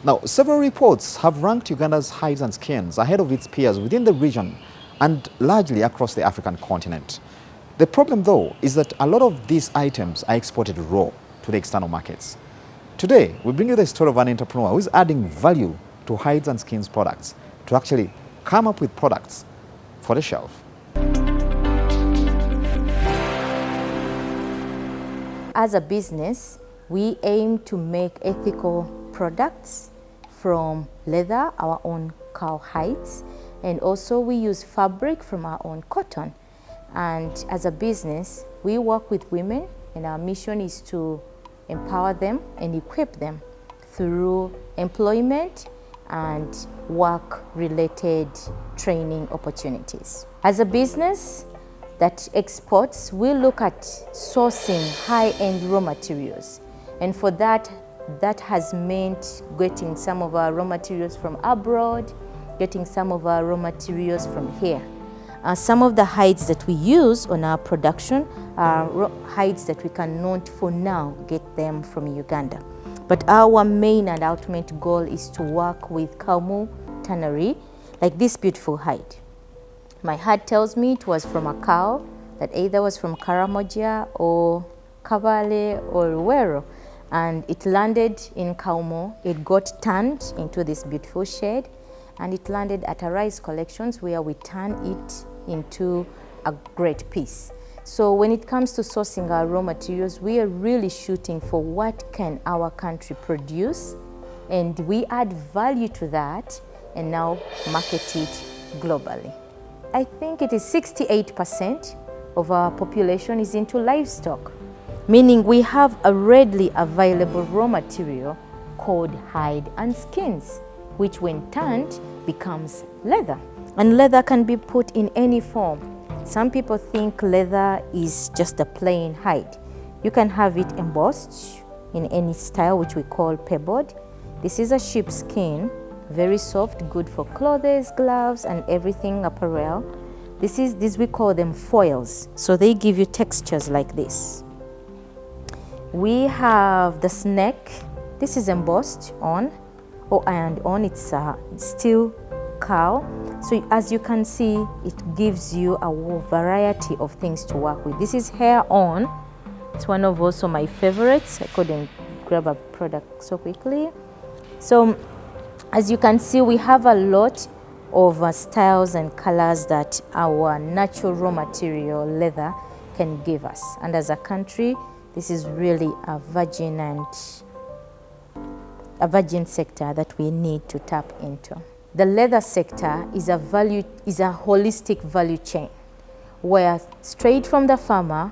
Now, several reports have ranked Uganda's hides and skins ahead of its peers within the region and largely across the African continent. The problem, though, is that a lot of these items are exported raw to the external markets. Today, we bring you the story of an entrepreneur who is adding value to hides and skins products to actually come up with products for the shelf. As a business, we aim to make ethical products from leather, our own cow hides, and also we use fabric from our own cotton. And as a business, we work with women, and our mission is to empower them and equip them through employment and work-related training opportunities. As a business that exports, we look at sourcing high-end raw materials. And for that has meant getting some of our raw materials from abroad, getting some of our raw materials from here. Some of the hides that we use on our production are hides that we cannot, for now, get them from Uganda. But our main and ultimate goal is to work with Kaumu tannery, like this beautiful hide. My heart tells me it was from a cow that either was from Karamoja or Kabale or Luwero, and it landed in Kaumu. It got turned into this beautiful shade, and it landed at a rice collections where we turn it into a great piece. So when it comes to sourcing our raw materials, we are really shooting for what can our country produce, and we add value to that and now market it globally. I think it is 68% of our population is into livestock, meaning we have a readily available raw material called hide and skins, which when tanned becomes leather. And leather can be put in any form. Some people think leather is just a plain hide. You can have it embossed in any style, which we call pebbled. This is a sheep skin, very soft, good for clothes, gloves, and everything apparel. These we call them foils. So they give you textures like this. We have the snake. This is embossed on, it's a steel cow. So as you can see, it gives you a variety of things to work with. This is hair on. It's one of also my favorites. I couldn't grab a product so quickly. So as you can see, we have a lot of styles and colors that our natural raw material leather can give us. And as a country, this is really a virgin sector that we need to tap into. The leather sector is a holistic value chain where straight from the farmer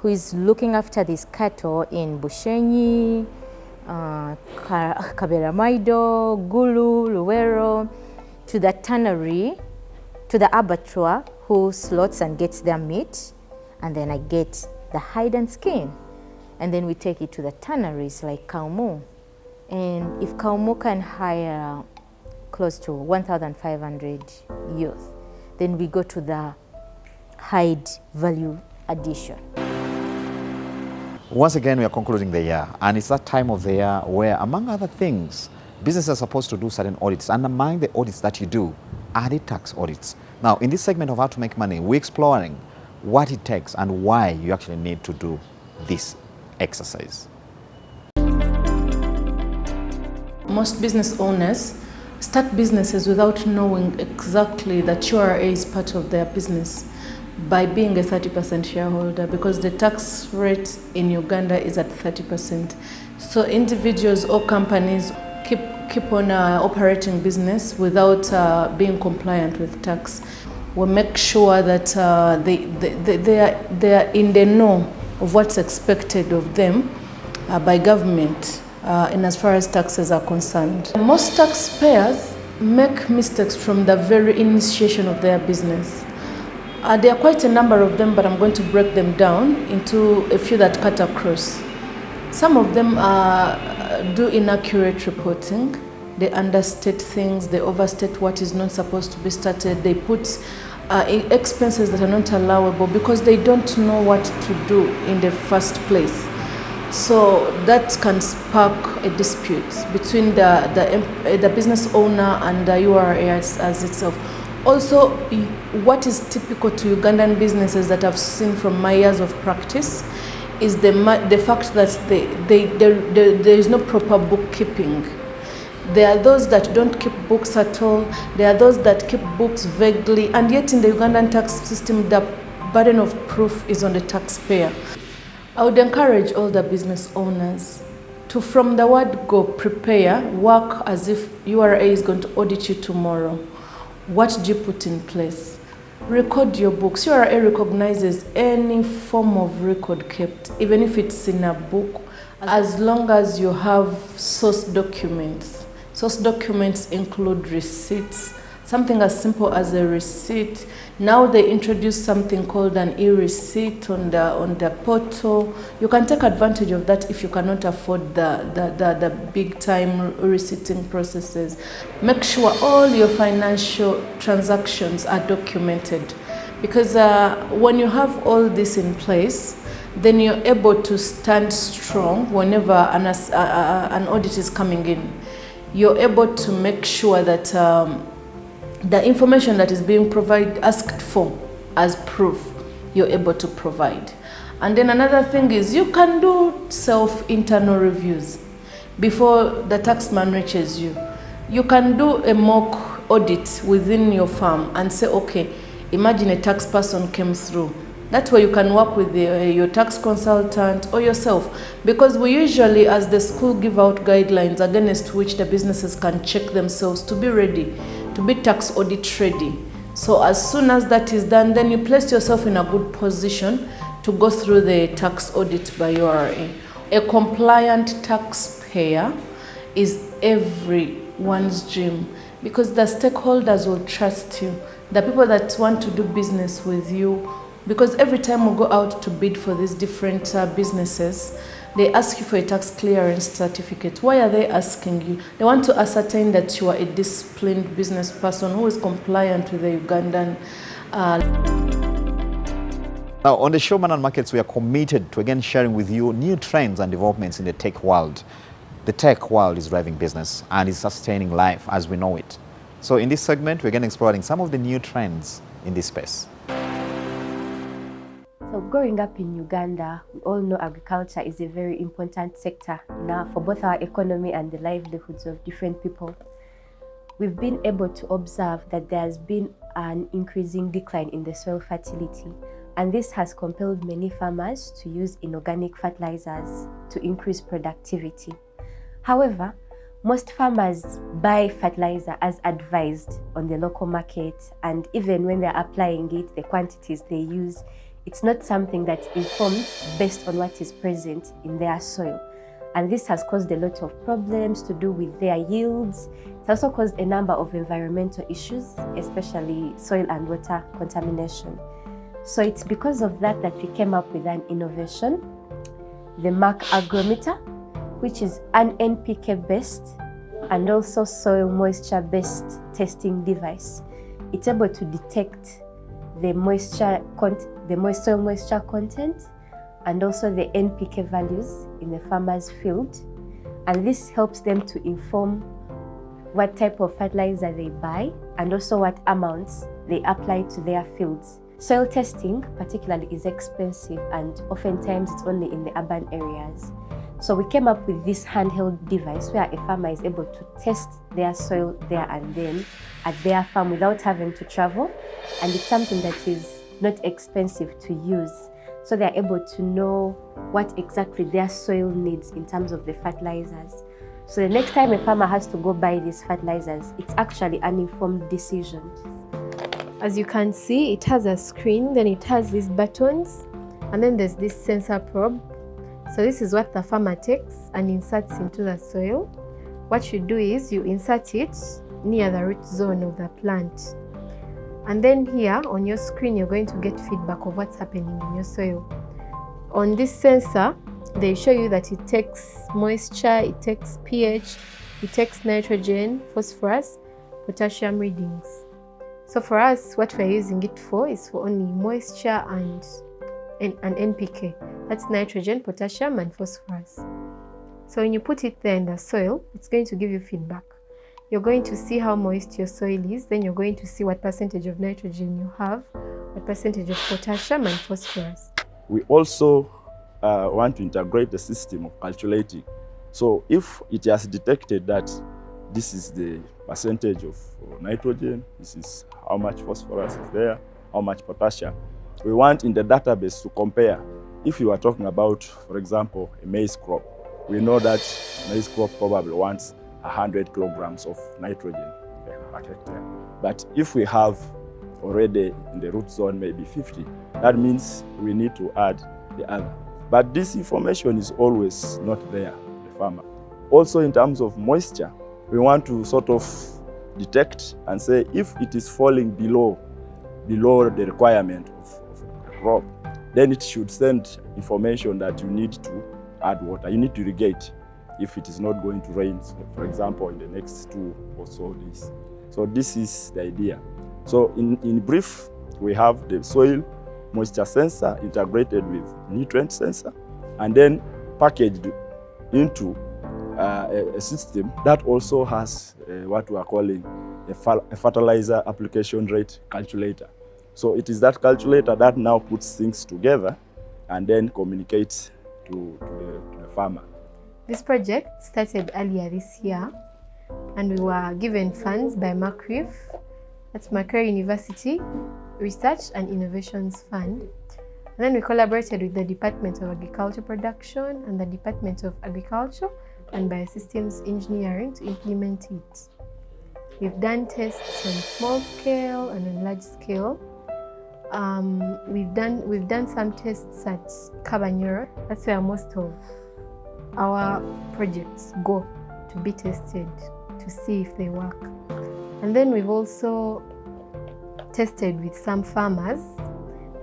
who is looking after these cattle in Bushenyi, Kaberamaido, Gulu, Luwero, to the tannery, to the abattoir who slots and gets their meat, and then I get the hide and skin. And then we take it to the tanneries like Kaumu. And if Kaumu can hire close to 1,500 youth, then we go to the hide value addition. Once again, we are concluding the year, and it's that time of the year where, among other things, businesses are supposed to do certain audits, and among the audits that you do are the tax audits. Now, in this segment of How to Make Money, we're exploring what it takes and why you actually need to do this exercise. Most business owners start businesses without knowing exactly that URA is part of their business by being a 30% shareholder, because the tax rate in Uganda is at 30%. So individuals or companies keep on operating business without being compliant with tax. We make sure that they are in the know of what's expected of them by government in as far as taxes are concerned. Most taxpayers make mistakes from the very initiation of their business. There are quite a number of them, but I'm going to break them down into a few that cut across. Some of them do inaccurate reporting. They understate things, they overstate what is not supposed to be stated. They put expenses that are not allowable because they don't know what to do in the first place. So that can spark a dispute between the business owner and the URA as itself. Also, what is typical to Ugandan businesses that I've seen from my years of practice is the fact that there is no proper bookkeeping. There are those that don't keep books at all. There are those that keep books vaguely, and yet in the Ugandan tax system, the burden of proof is on the taxpayer. I would encourage all the business owners to, from the word go, prepare, work as if URA is going to audit you tomorrow. What do you put in place? Record your books. URA recognizes any form of record kept, even if it's in a book, as long as you have source documents. Source documents include receipts, something as simple as a receipt. Now they introduce something called an e-receipt on the portal. You can take advantage of that if you cannot afford the big time receipting processes. Make sure all your financial transactions are documented, because when you have all this in place, then you're able to stand strong whenever an audit is coming in. You're able to make sure that the information that is being asked for as proof, you're able to provide. And then another thing is you can do self-internal reviews before the taxman reaches you. You can do a mock audit within your firm and say, okay, imagine a tax person came through. That's where you can work with your tax consultant or yourself, because we usually, as the school, give out guidelines against which the businesses can check themselves to be ready, to be tax audit ready. So as soon as that is done, then you place yourself in a good position to go through the tax audit by URA. A compliant taxpayer is everyone's dream, because the stakeholders will trust you, the people that want to do business with you. Because every time we go out to bid for these different businesses, they ask you for a tax clearance certificate. Why are they asking you? They want to ascertain that you are a disciplined business person who is compliant with the Ugandan. Now, on the show Money and Markets, we are committed to again sharing with you new trends and developments in the tech world. The tech world is driving business and is sustaining life as we know it. So in this segment, we're again exploring some of the new trends in this space. So growing up in Uganda, we all know agriculture is a very important sector now for both our economy and the livelihoods of different people. We've been able to observe that there has been an increasing decline in the soil fertility, and this has compelled many farmers to use inorganic fertilizers to increase productivity. However, most farmers buy fertilizer as advised on the local market, and even when they're applying it, the quantities they use, it's not something that's informed based on what is present in their soil. And this has caused a lot of problems to do with their yields. It's also caused a number of environmental issues, especially soil and water contamination. So it's because of that that we came up with an innovation, the Mark Agrometer, which is an NPK-based and also soil moisture-based testing device. It's able to detect the soil moisture content and also the NPK values in the farmer's field. And this helps them to inform what type of fertilizer they buy and also what amounts they apply to their fields. Soil testing particularly is expensive, and oftentimes it's only in the urban areas. So we came up with this handheld device where a farmer is able to test their soil there and then at their farm without having to travel. And it's something that is not expensive to use. So they're able to know what exactly their soil needs in terms of the fertilizers. So the next time a farmer has to go buy these fertilizers, it's actually an informed decision. As you can see, it has a screen, then it has these buttons, and then there's this sensor probe. So this is what the farmer takes and inserts into the soil. What you do is you insert it near the root zone of the plant. And then here on your screen, you're going to get feedback of what's happening in your soil. On this sensor, they show you that it takes moisture, it takes pH, it takes nitrogen, phosphorus, potassium readings. So for us, what we're using it for is for only moisture and an NPK. That's nitrogen, potassium, and phosphorus. So when you put it there in the soil, it's going to give you feedback. You're going to see how moist your soil is, then you're going to see what percentage of nitrogen you have, what percentage of potassium and phosphorus. We also want to integrate the system of calculating. So if it has detected that this is the percentage of nitrogen, this is how much phosphorus is there, how much potassium, we want in the database to compare. If you are talking about, for example, a maize crop, we know that maize crop probably wants 100 kilograms of nitrogen per hectare. But if we have already in the root zone maybe 50, that means we need to add the other. But this information is always not there, the farmer. Also in terms of moisture, we want to sort of detect and say if it is falling below the requirement of the crop, then it should send information that you need to add water, you need to irrigate if it is not going to rain, for example, in the next 2 or so days. So this is the idea. So in brief, we have the soil moisture sensor integrated with nutrient sensor and then packaged into a system that also has what we are calling a fertilizer application rate calculator. So it is that calculator that now puts things together and then communicates to the farmer. This project started earlier this year and we were given funds by MACRIF, that's Macquarie University Research and Innovations Fund. And then we collaborated with the Department of Agriculture Production and the Department of Agriculture and Biosystems Engineering to implement it. We've done tests on small scale and on large scale. We've done some tests at Kabanyoro. That's where most of our projects go to be tested to see if they work. And then we've also tested with some farmers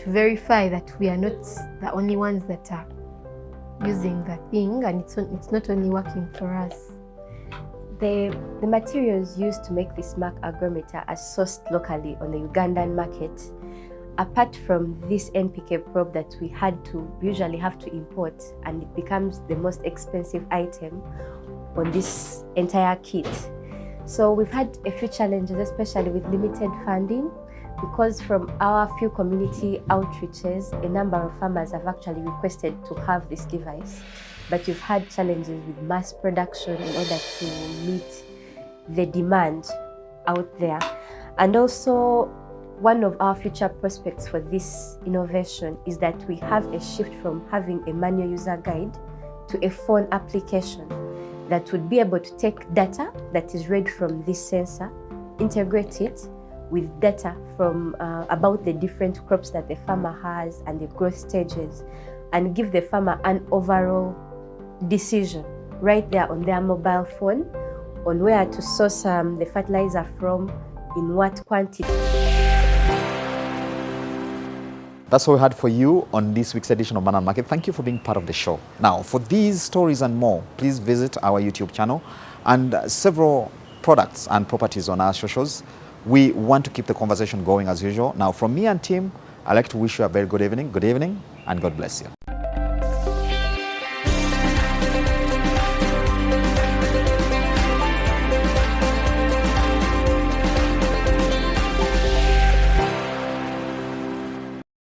to verify that we are not the only ones that are using the thing and it's not only working for us. The materials used to make this mark agrometer are sourced locally on the Ugandan market. Apart from this NPK probe that we usually have to import, and it becomes the most expensive item on this entire kit. So we've had a few challenges, especially with limited funding, because from our few community outreaches, a number of farmers have actually requested to have this device, but we've had challenges with mass production in order to meet the demand out there. And also, one of our future prospects for this innovation is that we have a shift from having a manual user guide to a phone application that would be able to take data that is read from this sensor, integrate it with data from about the different crops that the farmer has and the growth stages, and give the farmer an overall decision right there on their mobile phone on where to source the fertilizer from, in what quantity. That's all we had for you on this week's edition of Money and Market. Thank you for being part of the show. Now, for these stories and more, please visit our YouTube channel and several products and properties on our socials. We want to keep the conversation going as usual. Now, from me and team, I'd like to wish you a very good evening, and God bless you.